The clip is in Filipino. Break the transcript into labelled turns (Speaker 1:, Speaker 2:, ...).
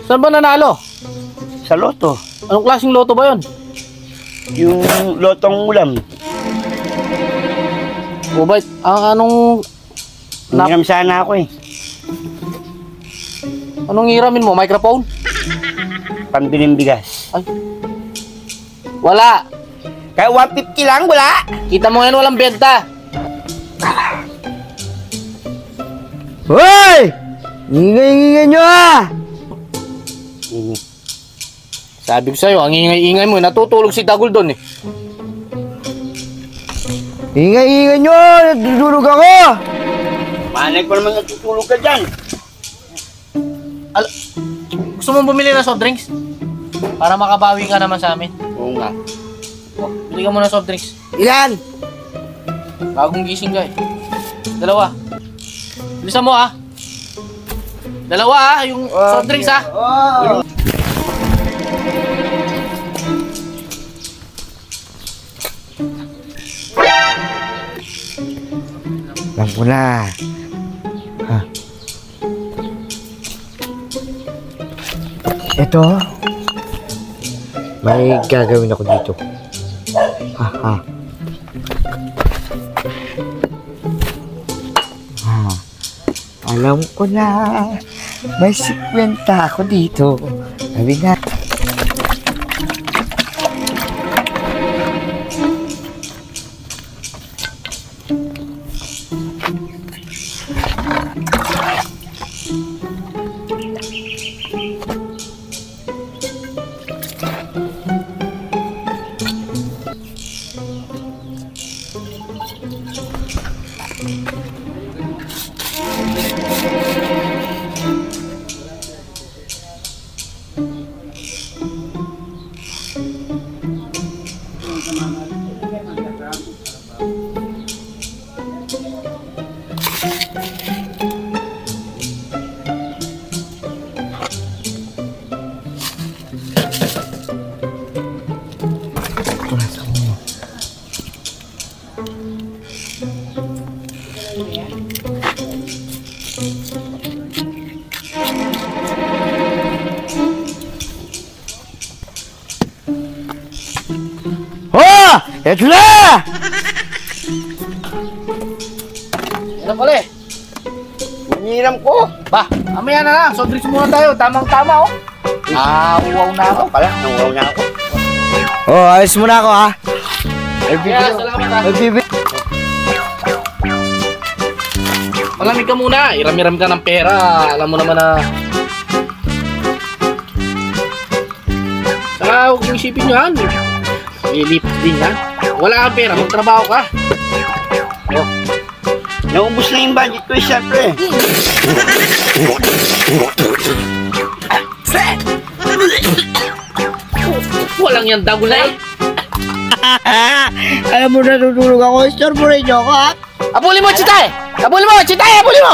Speaker 1: Saan ba nanalo?
Speaker 2: Sa loto.
Speaker 1: Anong klaseng loto ba yun?
Speaker 2: Yung lotong ulam.
Speaker 1: O ba, anong...
Speaker 2: Nangiram sana ako eh.
Speaker 1: Anong hiramin mo? Microphone?
Speaker 2: Pambiling bigas.
Speaker 1: Ay. Wala.
Speaker 2: Kaya 150 lang, wala.
Speaker 1: Kita mo yan, walang benta.
Speaker 3: Hoy! Ingay-ingay nyo ah!
Speaker 1: Sabi ko sa'yo, ang ingay-ingay mo, natutulog si Dagul doon eh.
Speaker 3: Ingay-ingay nyo! Natutulog ako!
Speaker 2: Manay ko naman natutulog ka dyan.
Speaker 1: Gusto mong bumili ng soft drinks? Para makabawi ka naman sa amin.
Speaker 2: Oo nga.
Speaker 1: Oh, bili ka muna ng soft drinks.
Speaker 3: Ilan?
Speaker 1: Bagong gising ka eh. Dalawa. Bilisan mo ah. Dalawa ah, yung soft drinks ah.
Speaker 3: Oh. Alam ko na. Ha? Ito. May gagawin ako dito. Ha, ha. Ha. Alam ko na. May 50 ako dito. Sabi nga. Oh! Ito na!
Speaker 1: Ano pala eh?
Speaker 2: Nangiram ko.
Speaker 1: Ba, mamaya na lang. Soft drinks muna tayo. Tamang-tama oh. Uwaw na ako.
Speaker 2: Pala, nanguwaw na ako.
Speaker 3: Oh, ayos muna ako ha.
Speaker 1: Yeah, salamat ah. Malamig ka muna. Iram-iram ka ng pera. Alam mo naman na... Saka huwag yung isipin nyo yan. Lilipat din yan. Wala kang pera. Magtrabaho ka. Oh.
Speaker 2: Naubos na yung budget ko eh, syempre.
Speaker 1: Walang yan Dagul na eh.
Speaker 3: Alam mo, natutulog ako. Store mo rin ako ha.
Speaker 1: Abuli mo, Chitay! Abuli mo, Chitay! Abuli mo!